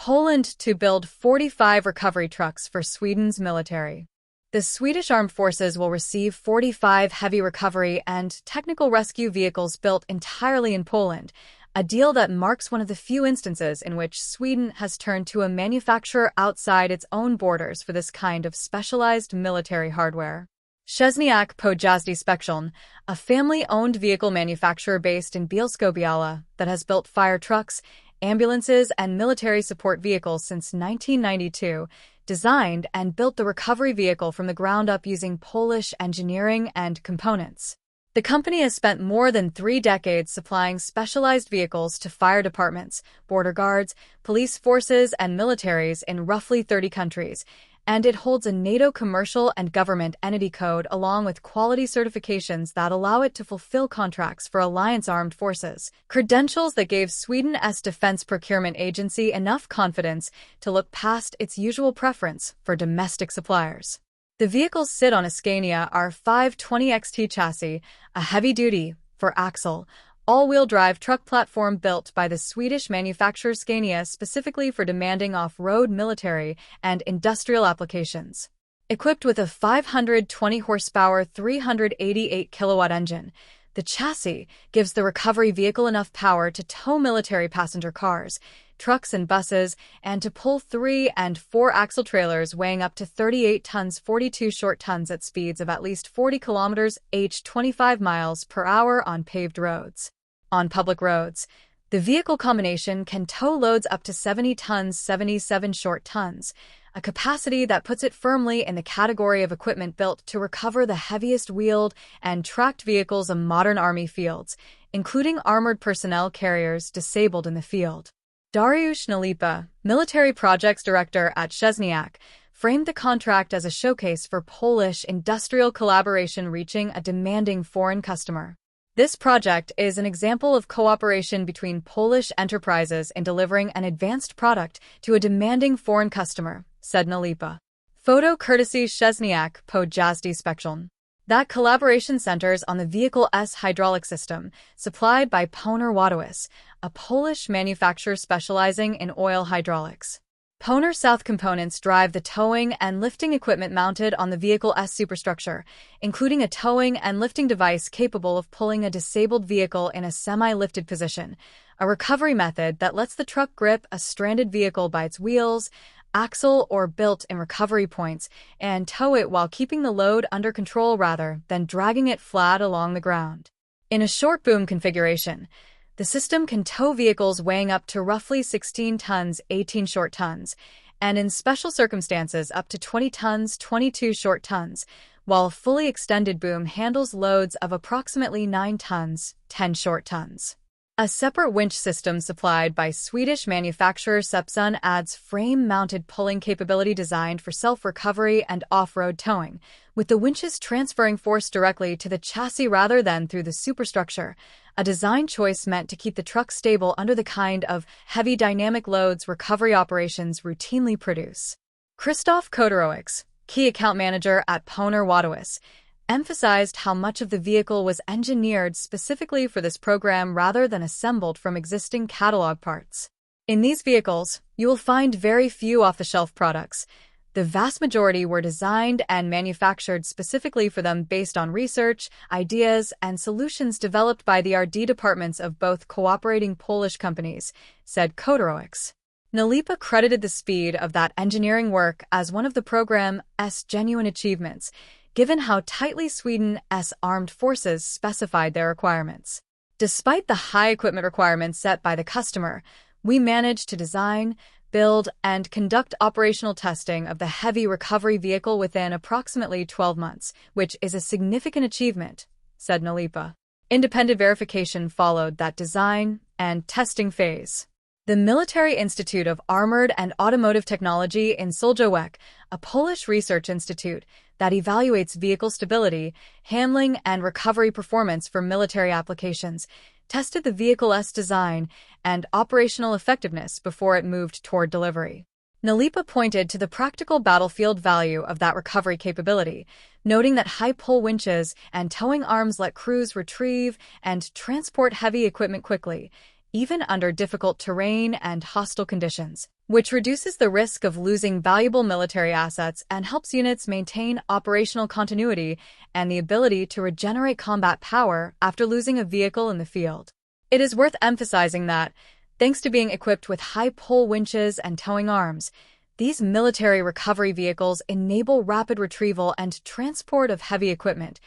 Poland to build 45 recovery trucks for Sweden's military. The Swedish Armed Forces will receive 45 heavy recovery and technical rescue vehicles built entirely in Poland, a deal that marks one of the few instances in which Sweden has turned to a manufacturer outside its own borders for this kind of specialized military hardware. Szczęśniak Pojazdy Specjalne, a family-owned vehicle manufacturer based in Bielsko-Biała that has built fire trucks, ambulances, and military support vehicles since 1992, designed and built the recovery vehicle from the ground up using Polish engineering and components. The company has spent more than 3 decades supplying specialized vehicles to fire departments, border guards, police forces, and militaries in roughly 30 countries, and it holds a NATO commercial and government entity code along with quality certifications that allow it to fulfill contracts for alliance armed forces, credentials that gave Sweden's defense procurement agency enough confidence to look past its usual preference for domestic suppliers. The vehicles sit on a Scania R520 XT chassis, a heavy-duty, four-axle, all-wheel drive truck platform built by the Swedish manufacturer Scania specifically for demanding off-road military and industrial applications. Equipped with a 520 horsepower 388 kilowatt engine, the chassis gives the recovery vehicle enough power to tow military passenger cars, trucks and buses, and to pull 3- and 4-axle trailers weighing up to 38 tons 42 short tons at speeds of at least 40 km/h 25 miles per hour on paved roads. On public roads, the vehicle combination can tow loads up to 70 tons 77 short tons, a capacity that puts it firmly in the category of equipment built to recover the heaviest wheeled and tracked vehicles of modern army fields, including armored personnel carriers disabled in the field. Dariusz Nalipa, military projects director at Szczęśniak, framed the contract as a showcase for Polish industrial collaboration reaching a demanding foreign customer. This project is an example of cooperation between Polish enterprises in delivering an advanced product to a demanding foreign customer, said Nalipa. Photo courtesy Szczęśniak Pojazdy Specjalne. That collaboration centers on the vehicle's hydraulic system, supplied by PONAR Wadowice, a Polish manufacturer specializing in oil hydraulics. PONAR South components drive the towing and lifting equipment mounted on the vehicle's superstructure, including a towing and lifting device capable of pulling a disabled vehicle in a semi-lifted position, a recovery method that lets the truck grip a stranded vehicle by its wheels, axle, or built-in recovery points, and tow it while keeping the load under control rather than dragging it flat along the ground. In a short boom configuration, the system can tow vehicles weighing up to roughly 16 tons 18 short tons, and in special circumstances up to 20 tons 22 short tons, while a fully extended boom handles loads of approximately 9 tons 10 short tons. A separate winch system supplied by Swedish manufacturer Sepsun adds frame-mounted pulling capability designed for self-recovery and off-road towing, with the winches transferring force directly to the chassis rather than through the superstructure, a design choice meant to keep the truck stable under the kind of heavy dynamic loads recovery operations routinely produce. Krzysztof Kodorowicz, key account manager at PONAR Wadowice, emphasized how much of the vehicle was engineered specifically for this program rather than assembled from existing catalog parts. In these vehicles, you will find very few off-the-shelf products. The vast majority were designed and manufactured specifically for them based on research, ideas, and solutions developed by the R&D departments of both cooperating Polish companies, said Kodorowicz. Nalipa credited the speed of that engineering work as one of the program's genuine achievements, given how tightly Sweden's armed forces specified their requirements. Despite the high equipment requirements set by the customer, we managed to design, build, and conduct operational testing of the heavy recovery vehicle within approximately 12 months, which is a significant achievement, said Nalipa. Independent verification followed that design and testing phase. The Military Institute of Armored and Automotive Technology in Soljowiec, a Polish research institute that evaluates vehicle stability, handling, and recovery performance for military applications, tested the vehicle's design and operational effectiveness before it moved toward delivery. Nalipa pointed to the practical battlefield value of that recovery capability, noting that high-pull winches and towing arms let crews retrieve and transport heavy equipment quickly, even under difficult terrain and hostile conditions. which reduces the risk of losing valuable military assets and helps units maintain operational continuity and the ability to regenerate combat power after losing a vehicle in the field. It is worth emphasizing that, thanks to being equipped with high-pole winches and towing arms, these military recovery vehicles enable rapid retrieval and transport of heavy equipment,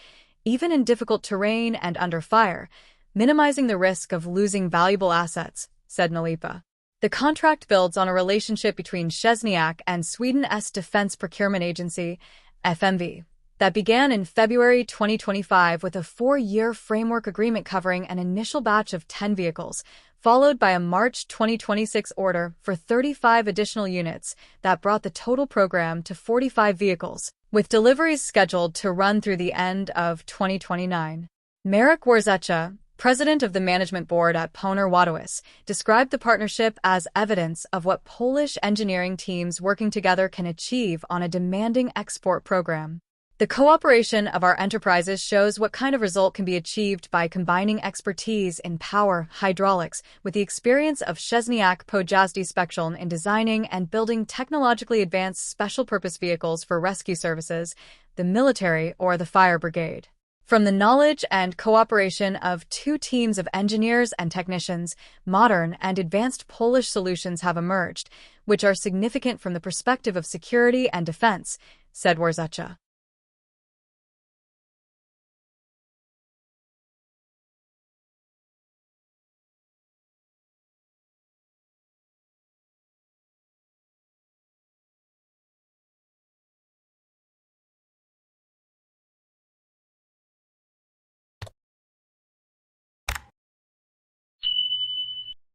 even in difficult terrain and under fire, minimizing the risk of losing valuable assets, said Nalipa. The contract builds on a relationship between Szczęśniak and Sweden's Defense Procurement Agency, FMV, that began in February 2025 with a 4-year framework agreement covering an initial batch of 10 vehicles, followed by a March 2026 order for 35 additional units that brought the total program to 45 vehicles, with deliveries scheduled to run through the end of 2029. Marek Warzecha, president of the management board at PONAR Wadowice, described the partnership as evidence of what Polish engineering teams working together can achieve on a demanding export program. The cooperation of our enterprises shows what kind of result can be achieved by combining expertise in power hydraulics with the experience of Szczęśniak Pojazdy Specjalne in designing and building technologically advanced special-purpose vehicles for rescue services, the military or the fire brigade. From the knowledge and cooperation of 2 teams of engineers and technicians, modern and advanced Polish solutions have emerged, which are significant from the perspective of security and defense, said Warzecha.